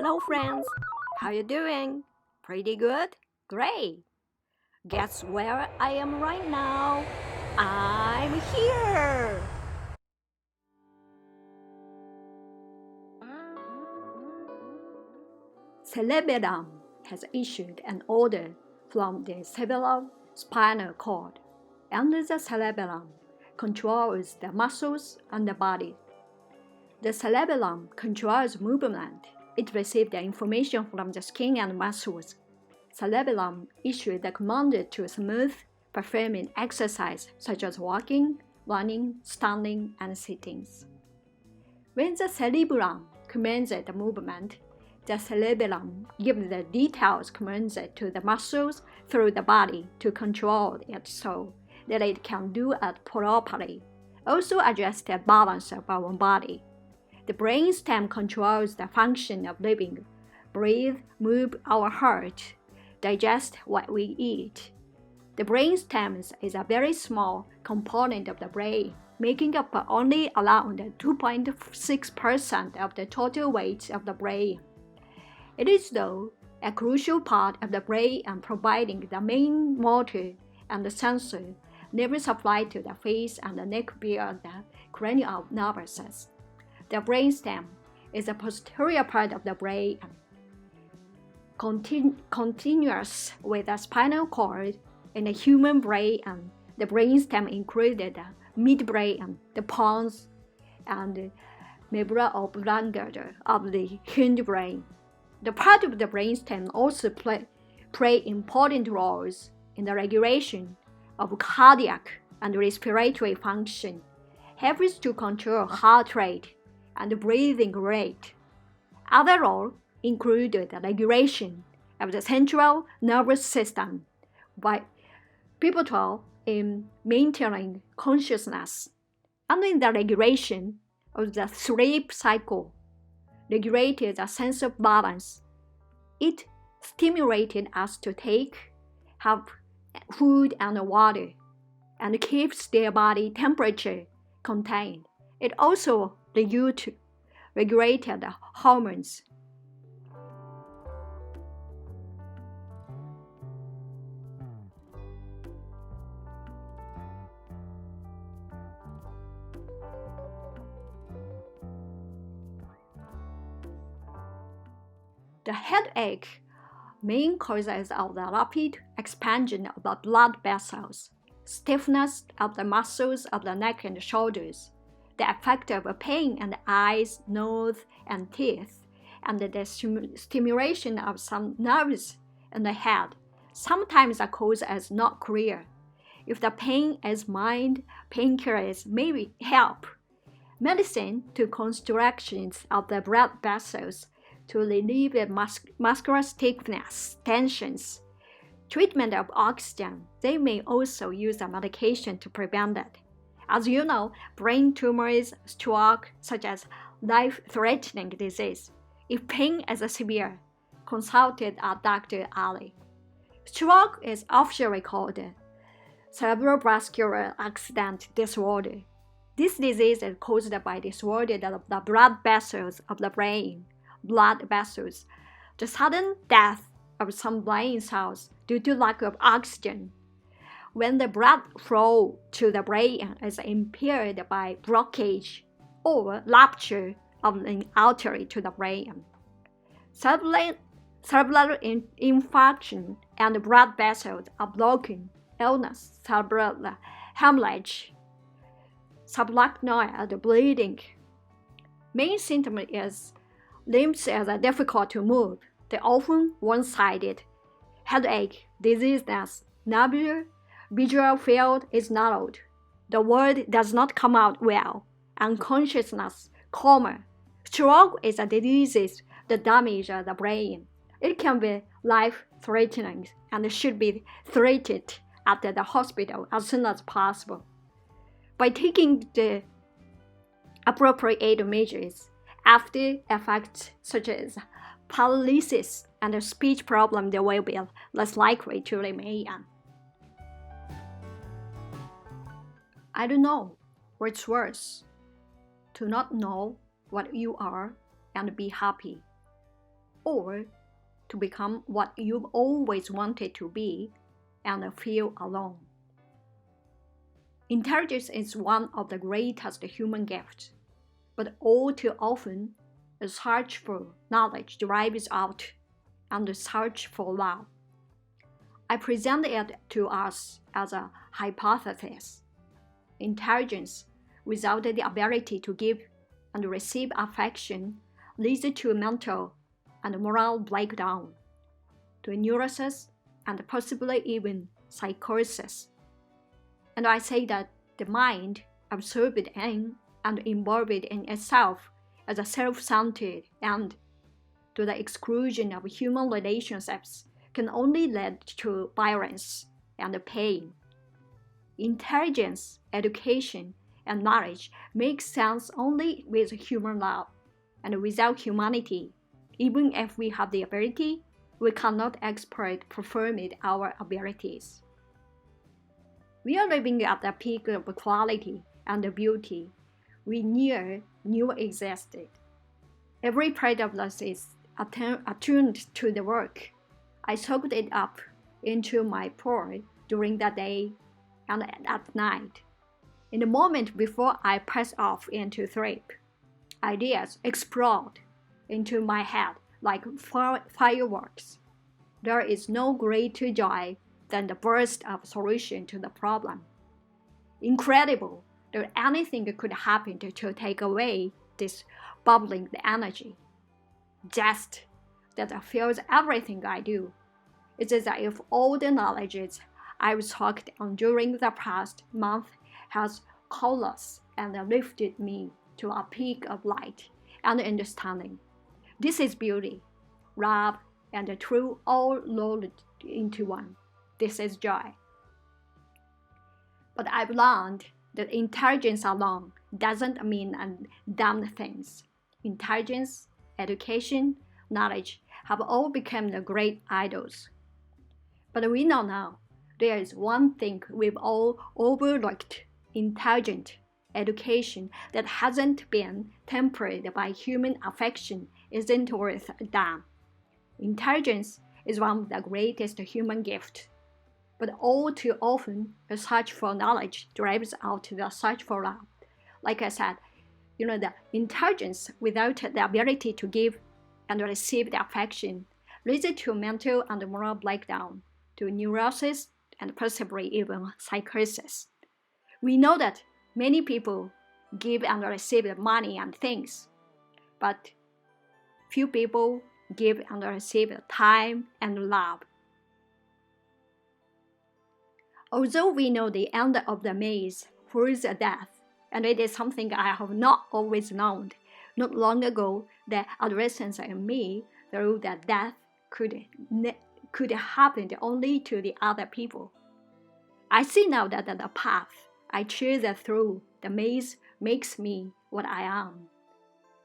Hello friends, how you doing? Pretty good? Great! Guess where I am right now? I'm here! Cerebellum has issued an order from the cerebrospinal cord, and the cerebellum controls the muscles and the body. The cerebellum controls movement. It receives the information from the skin and muscles. Cerebellum issues the command to smooth performing exercise such as walking, running, standing, and sitting. When the cerebellum commands the movement, the cerebellum gives the detailed commands to the muscles through the body to control it so that it can do it properly. Also adjust the balance of our body. The brainstem controls the function of living, breathe, move our heart, digest what we eat. The brainstem is a very small component of the brain, making up only around 2.6% of the total weight of the brain. It is, though, a crucial part of the brain and providing the main motor and the sensor nerve supply to the face and the neck via the cranial nerves. The brainstem is the posterior part of the brain, continuous with the spinal cord. In the human brain, the brainstem included the midbrain, the pons, and the medulla oblongata of the hindbrain. The part of the brainstem also play important roles in the regulation of cardiac and respiratory function, helps to control heart rate and breathing rate. Other roles include the regulation of the central nervous system by pivotal in maintaining consciousness, and in the regulation of the sleep cycle, regulated the sense of balance. It stimulated us to have food and water, and keeps their body temperature contained. It also regulated the hormones. The headache main causes of the rapid expansion of the blood vessels, stiffness of the muscles of the neck and shoulders, the effect of pain in the eyes, nose, and teeth, and the stimulation of some nerves in the head. Sometimes the cause is not clear. If the pain is mild, painkillers may help. Medicine to constrictions of the blood vessels to relieve muscular stiffness, tensions. Treatment of oxygen, they may also use a medication to prevent it. As you know, brain tumors, stroke, such as life-threatening disease. If pain is severe, consult Dr. Ali. Stroke is officially called cerebrovascular accident disorder. This disease is caused by disorder of the blood vessels of the brain. Blood vessels, the sudden death of some brain cells due to lack of oxygen. When the blood flow to the brain is impaired by blockage or rupture of an artery to the brain. Cerebral infarction and blood vessels are broken, illness, cerebral hemorrhage, subarachnoid bleeding. Main symptom is limbs are difficult to move. They often one-sided. Headache, dizziness, nausea, visual field is narrowed. The word does not come out well. Unconsciousness, coma. Stroke is a disease that damages the brain. It can be life-threatening and should be treated at the hospital as soon as possible. By taking the appropriate measures, after effects such as paralysis and speech problem, they will be less likely to remain. I don't know what's worse, to not know what you are and be happy, or to become what you've always wanted to be and feel alone. Intelligence is one of the greatest human gifts, but all too often, the search for knowledge drives out and the search for love. I present it to us as a hypothesis. Intelligence without the ability to give and receive affection leads to mental and moral breakdown, to neurosis and possibly even psychosis. And I say that the mind, absorbed in and involved in itself as a self-centered and to the exclusion of human relationships, can only lead to violence and pain. Intelligence, education, and knowledge make sense only with human love, and without humanity, even if we have the ability, we cannot perform our abilities. We are living at the peak of quality and beauty we knew existed. Every part of us is attuned to the work. I soaked it up into my pore during the day and at night. In the moment before I pass off into sleep, ideas explode into my head like fireworks. There is no greater joy than the burst of solution to the problem. Incredible that anything could happen to take away this bubbling energy. Just that fills everything I do. It is as if all the knowledge I've soaked on during the past month has coalesced and lifted me to a peak of light and understanding. This is beauty, love, and the truth all rolled into one. This is joy. But I've learned that intelligence alone doesn't mean damn things. Intelligence, education, knowledge have all become the great idols. But we know now there is one thing we've all overlooked: intelligent education that hasn't been tempered by human affection isn't worth a damn. Intelligence is one of the greatest human gifts, but all too often the search for knowledge drives out the search for love. Like I said, the intelligence without the ability to give and receive the affection leads to mental and moral breakdown, to neurosis, and possibly even psychosis. We know that many people give and receive money and things, but few people give and receive time and love. Although we know the end of the maze was death, and it is something I have not always known, not long ago the adolescence in me thought that death could happen only to the other people. I see now that the path I choose through the maze makes me what I am.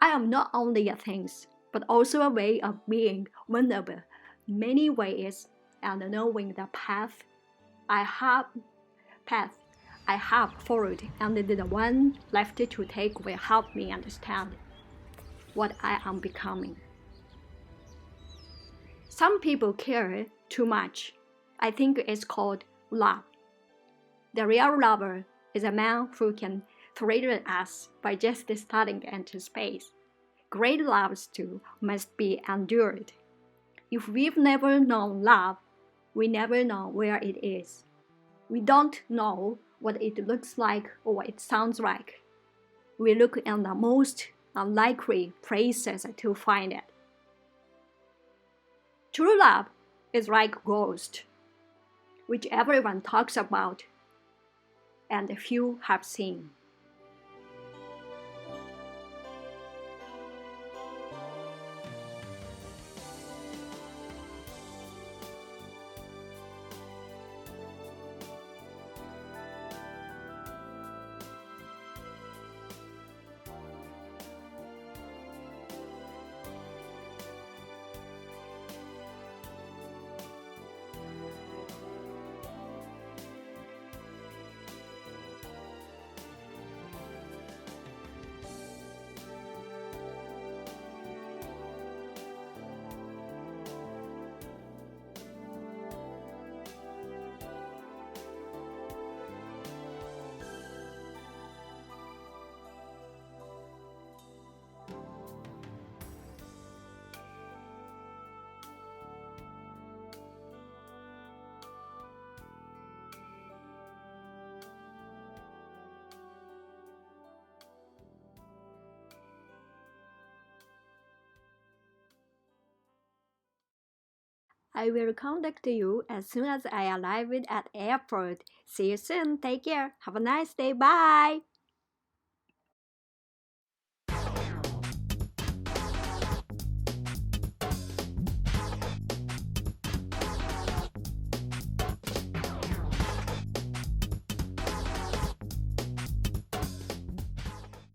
I am not only a thing, but also a way of being one of many ways, and knowing the path I have followed and the one left to take will help me understand what I am becoming. Some people care too much. I think it's called love. The real lover is a man who can thrill us by just starting into space. Great loves too must be endured. If we've never known love, we never know where it is. We don't know what it looks like or what it sounds like. We look in the most unlikely places to find it. True love is like ghost, which everyone talks about and few have seen. I will contact you as soon as I arrive at airport. See you soon. Take care. Have a nice day. Bye.